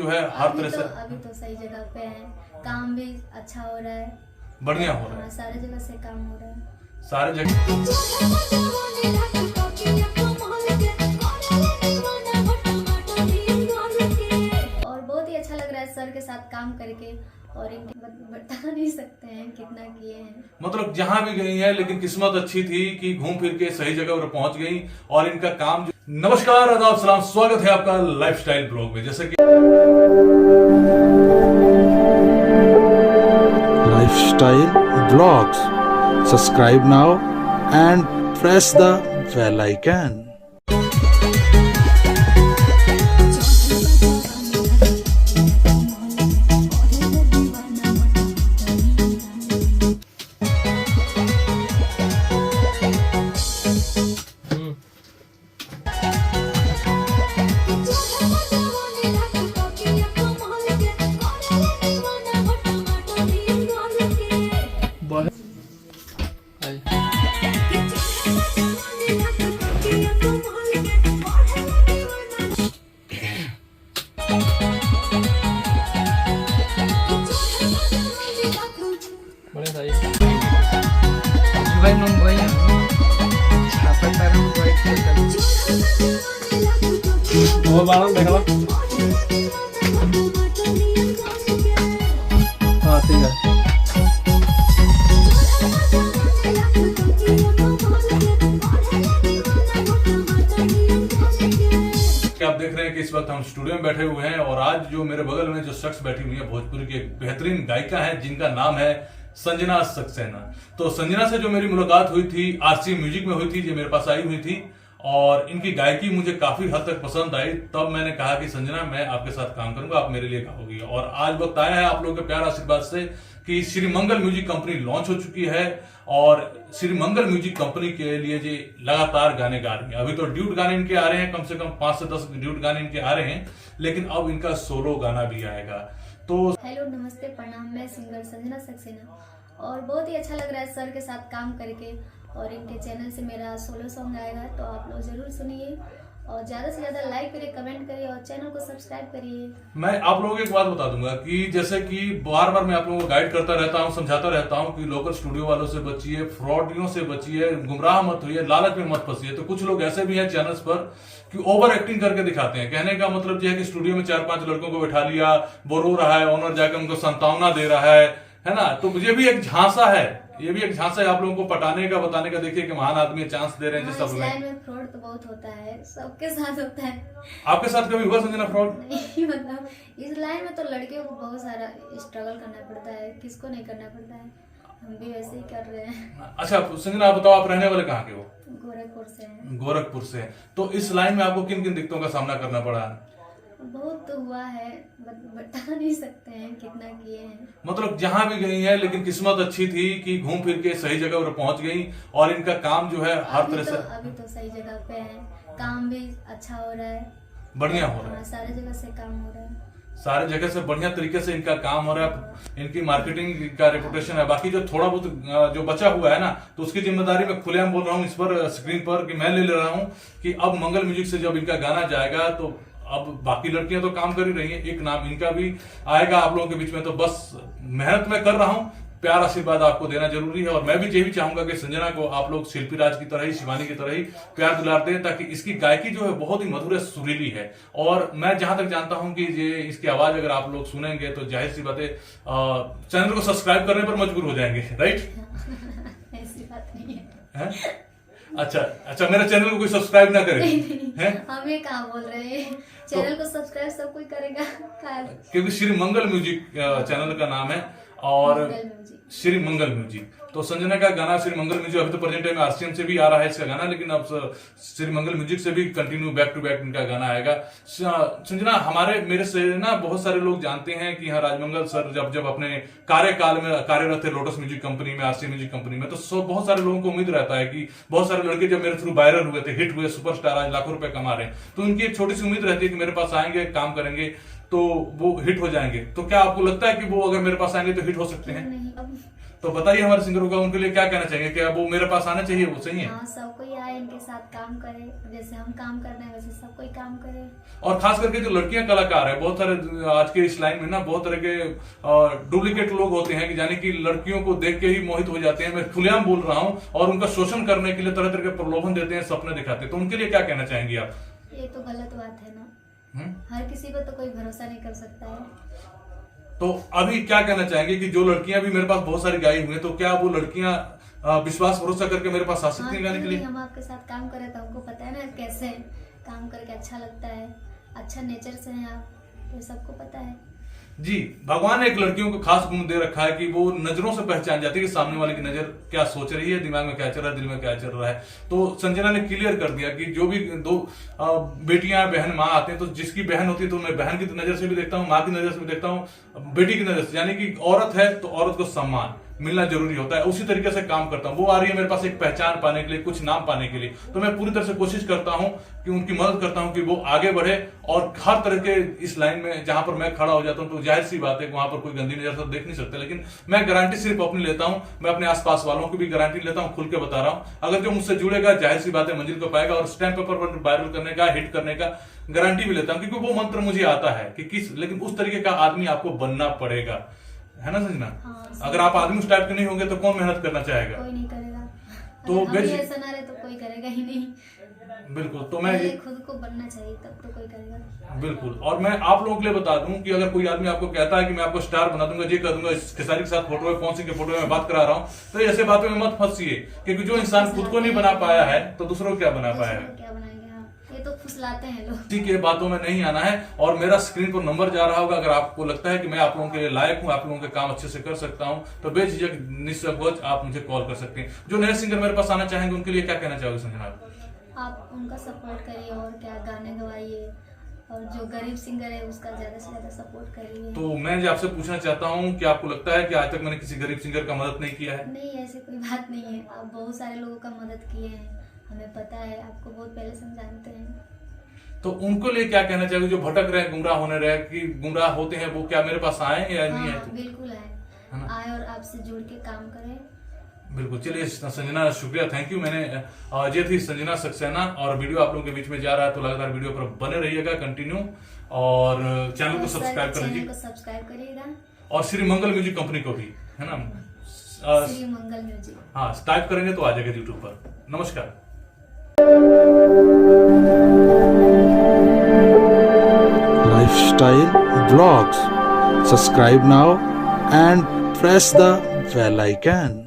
जो है हर तरह से अभी तो सही जगह पे है, काम भी अच्छा हो रहा है, बढ़िया हो रहा है, सारे जगह से काम हो रहा है, सारे जगह। और बहुत ही अच्छा लग रहा है सर के साथ काम करके। और बता नहीं सकते हैं कितना किए हैं, मतलब जहां भी गई है, लेकिन किस्मत अच्छी थी कि घूम फिर के सही जगह पर पहुंच गई और इनका काम नमस्कार, आदाब, सलाम, स्वागत है आपका लाइफस्टाइल ब्लॉग में। जैसे कि Lifestyle Vlogs. Subscribe now and press the bell icon. Vai num banho, apa taruh buat kita. वो बारह देखा हाँ ठीक है। आप देख रहे हैं कि इस वक्त हम स्टूडियो में बैठे हुए हैं और आज जो मेरे बगल में जो शख्स बैठी हुई है भोजपुरी की एक बेहतरीन गायिका है जिनका नाम है संजना सक्सेना। तो संजना से जो मेरी मुलाकात हुई थी आरसी म्यूजिक में हुई थी, जो मेरे पास आई हुई थी और इनकी गायकी मुझे काफी हद तक पसंद आई। तब मैंने कहा कि संजना मैं आपके साथ काम करूंगा, आप मेरे लिए गाओगी। और आज वक्त आया है आप लोगों के प्यार आशीर्वाद से कि श्री मंगल म्यूजिक कंपनी लॉन्च हो चुकी है और श्री मंगल म्यूजिक कंपनी के लिए जी लगातार गाने गा रही है। अभी तो ड्यूट गाने इनके आ रहे हैं, कम से कम 5 से 10 ड्यूट गाने इनके आ रहे हैं, लेकिन अब इनका सोलो गाना भी आएगा। तो हेलो नमस्ते प्रणाम, मैं सिंगर संजना सक्सेना और बहुत ही अच्छा लग रहा है सर के साथ काम करके। और इनके चैनल से मेरा सोलो सॉन्ग आएगा तो आप लोग जरूर सुनिए और ज्यादा से ज्यादा लाइक करिए, कमेंट करिए और चैनल को सब्सक्राइब करिए। मैं आप लोगों को एक बात बता दूंगा कि जैसे कि बार बार मैं आप लोगों को गाइड करता रहता हूं, समझाता रहता हूं कि लोकल स्टूडियो वालों से बचिए, फ्रॉडियों से बचिए, गुमराह मत होइए, लालच में मत फंसिए। तो कुछ लोग ऐसे भी हैं चैनल्स पर कि ओवर एक्टिंग करके दिखाते हैं। कहने का मतलब यह है कि स्टूडियो में 4-5 लड़कों को बैठा लिया, वो रो रहा है, ओनर जाकर उनको सांत्वना दे रहा है ना। तो ये भी एक झांसा है, ये भी एक झांसा है आप लोगों को पटाने का, बताने का। देखिए कि महान आदमी चांस दे रहे हैं। इस लाइन में फ्रॉड तो बहुत होता है, सबके साथ होता है। आपके साथ कभी हुआ संजना फ्रॉड? नहीं, मतलब इस लाइन में तो लड़कियों को बहुत सारा स्ट्रगल करना पड़ता है, किसको नहीं करना पड़ता है, हम भी वैसे ही कर रहे हैं। अच्छा संजना, आप बताओ आप रहने वाले कहाँ के हो? गोरखपुर से हैं। गोरखपुर से। तो इस लाइन में आपको किन किन दिक्कतों का सामना करना पड़ा? बहुत तो हुआ है, बता नहीं सकते हैं कितना किए हैं। मतलब जहां भी गई है, लेकिन किस्मत अच्छी थी कि घूम फिर के सही जगह पर पहुंच गई और इनका काम जो है हर तरह से अभी तो सही जगह पे है, काम भी अच्छा हो रहा है, बढ़िया हो रहा है, सारे जगह से काम हो रहा है, सारे जगह से बढ़िया तरीके से इनका काम हो रहा है। इनकी मार्केटिंग का रेपुटेशन है। बाकी जो थोड़ा बहुत जो बचा हुआ है ना, तो उसकी जिम्मेदारी मैं खुलेआम बोल रहा हूँ इस पर स्क्रीन पर कि मैं ले रहा हूँ कि अब मंगल म्यूजिक से जब इनका गाना जाएगा तो अब बाकी लड़कियां तो काम कर ही रही हैं, एक नाम इनका भी आएगा आप लोगों के बीच में। तो बस मेहनत मैं कर रहा हूं, प्यार आशीर्वाद आपको देना जरूरी है। और मैं भी ये भी चाहूंगा कि संजना को आप लोग शिल्पी राज की तरह ही, शिवानी की तरह ही प्यार दुलार दें, ताकि इसकी गायकी जो है बहुत ही मधुर सुरीली है। और मैं जहां तक जानता हूं कि ये इसकी आवाज अगर आप लोग सुनेंगे तो जाहिर सी बात है चैनल को सब्सक्राइब करने पर मजबूर हो जाएंगे, राइट? ऐसी बात नहीं है। अच्छा, मेरे चैनल को कोई सब्सक्राइब ना करे हैं? हमें कहाँ बोल रहे हैं, चैनल को सब्सक्राइब सब कोई करेगा। क्योंकि श्री मंगल म्यूजिक चैनल का नाम है और श्री मंगल म्यूजिक। तो संजना का गाना श्री मंगल म्यूजिक अभी तो प्रेजेंट टाइम आरसीएम से भी आ रहा है इसका गाना, लेकिन अब श्री मंगल म्यूजिक से भी कंटिन्यू बैक टू बैक इनका गाना आएगा। संजना, मेरे से ना बहुत सारे लोग जानते हैं कि हाँ राजमंगल सर जब अपने कार्यकाल में कार्यरत थे लोटस म्यूजिक कंपनी में, आरसीएम म्यूजिक कंपनी में, तो बहुत सारे लोगों को उम्मीद रहता है कि बहुत सारे लड़के जब मेरे थ्रू वायरल हुए थे, हिट हुए, सुपरस्टार, आज लाखों रुपए कमा रहे हैं, तो उनकी एक छोटी सी उम्मीद रहती है कि मेरे पास आएंगे, काम करेंगे। तो वो हिट हो जाएंगे। तो क्या आपको लगता है कि वो अगर मेरे पास आएंगे तो हिट हो सकते हैं? नहीं अब तो बताइए हमारे सिंगरों का उनके लिए क्या कहना चाहिए, क्या वो मेरे पास आना चाहिए? वो सही है। हाँ, सब कोई आए, इनके साथ काम करे, जैसे हम काम कर रहे हैं वैसे सब कोई काम करे। और खास करके जो लड़कियां कलाकार है, बहुत सारे आज के इस लाइन में ना बहुत तरह के डुप्लीकेट लोग होते हैं कि यानी कि लड़कियों को देख के ही मोहित हो जाते हैं। मैं खुलेआम बोल रहा हूं, और उनका शोषण करने के लिए तरह तरह के प्रलोभन देते हैं, सपने दिखाते हैं। तो उनके लिए क्या कहना चाहेंगे आप? ये तो गलत बात है ना, हर किसी पर तो कोई भरोसा नहीं कर सकता है। तो अभी क्या कहना चाहेंगे कि जो लड़कियां भी मेरे पास बहुत सारी गाई हुई हैं, तो क्या वो लड़कियां विश्वास भरोसा करके मेरे पास आ सकती हैं गाने के लिए? हम आपके साथ काम करें तो हमको पता है ना कैसे काम करके अच्छा लगता है, अच्छा नेचर से हैं आप, तो सबको पता है। जी, भगवान ने एक लड़कियों को खास गुण दे रखा है कि वो नजरों से पहचान जाती है कि सामने वाले की नजर क्या सोच रही है, दिमाग में क्या चल रहा है, दिल में क्या चल रहा है। तो संजना ने क्लियर कर दिया कि जो भी दो बेटियां बहन माँ आते हैं, तो जिसकी बहन होती है तो मैं बहन की नजर से भी देखता हूँ, माँ की नजर से भी देखता हूँ, बेटी की नजर से। यानी कि औरत है तो औरत को सम्मान मिलना जरूरी होता है। उसी तरीके से काम करता हूँ। वो आ रही है मेरे पास एक पहचान पाने के लिए, कुछ नाम पाने के लिए, तो मैं पूरी तरह से कोशिश करता हूँ कि उनकी मदद करता हूँ कि वो आगे बढ़े। और हर तरह के इस लाइन में जहां पर मैं खड़ा हो जाता हूँ तो जाहिर सी बात है वहां पर कोई गंदी नजर से देख नहीं सकते, लेकिन मैं गारंटी सिर्फ अपनी लेता हूँ, मैं अपने आसपास वालों की भी गारंटी लेता हूँ, खुल के बता रहा हूँ। अगर जो मुझसे जुड़ेगा जाहिर सी बात है मंजिल को पाएगा, और स्टैम्प पेपर पर वायरल करने का, हिट करने का गारंटी भी लेता हूँ, क्योंकि वो मंत्र मुझे आता है कि किस, लेकिन उस तरीके का आदमी आपको बनना पड़ेगा, है ना संजना? हाँ, अगर आप आदमी उस टाइप के नहीं होंगे तो कौन मेहनत करना चाहेगा? कोई नहीं करेगा। तो अगर हम ही ऐसा ना रहे तो कोई करेगा ही नहीं। बिल्कुल। तो मैं पहले खुद को बनना चाहिए तब तो कोई करेगा। बिल्कुल। और मैं आप लोगों के लिए बता दूं कि अगर कोई आदमी आपको कहता है कि मैं आपको स्टार बना दूंगा, ये कर दूंगा, इस खेसारी के साथ फोटो है, कौन सी के फोटो है, मैं बात करा रहा हूं, तो ऐसे बातों में मत फंसिए, क्योंकि जो इंसान खुद को नहीं बना पाया है तो दूसरों को क्या बना पाया है? क्या बनाएंगे? हाँ, ये तो फुसलाते हैं लोग। किसी के बातों में नहीं आना है। और मेरा स्क्रीन पर नंबर जा रहा होगा, अगर आपको लगता है कि मैं आप लोगों के लिए लायक हूं, आप लोगों के काम अच्छे से कर सकता हूं, तो बेझिझक निसंकोच आप मुझे कॉल कर सकते हैं। जो नए सिंगर मेरे पास आना चाहेंगे उनके लिए क्या कहना चाहोगे संजना? आप उनका सपोर्ट करिए और क्या गाने गवाइए, और जो गरीब सिंगर है उसका ज्यादा से ज्यादा सपोर्ट करिए। तो मैं जो आपसे पूछना चाहता हूं कि आपको लगता है कि आज तक मैंने किसी गरीब सिंगर का मदद नहीं किया है? नहीं, ऐसी कोई बात नहीं है। आप बहुत सारे लोगों का मदद किए हैं, हमें पता है, आपको बहुत पहले से हम जानते हैं। तो उनको लिए क्या कहना चाहिए जो भटक रहे हैं, गुमराह होने रहे, कि गुमराह होते हैं, वो क्या मेरे पास आए या नहीं आए? बिल्कुल आए, आए और आपसे जुड़ के काम करें। बिल्कुल। चलिए संजना, शुक्रिया, थैंक यू। मैंने ये थी संजना सक्सेना, और वीडियो आप लोगों के बीच में जा रहा है, तो लगातार वीडियो पर बने रहिएगा, कंटिन्यू, और चैनल को सब्सक्राइब करिएगा, और श्री मंगल म्यूजिक कंपनी को भी, है ना? श्री मंगल म्यूजिक, हाँ, टाइप करेंगे तो आ जाएगा यूट्यूब पर। नमस्कार। Lifestyle Vlogs. Subscribe now and press the bell icon.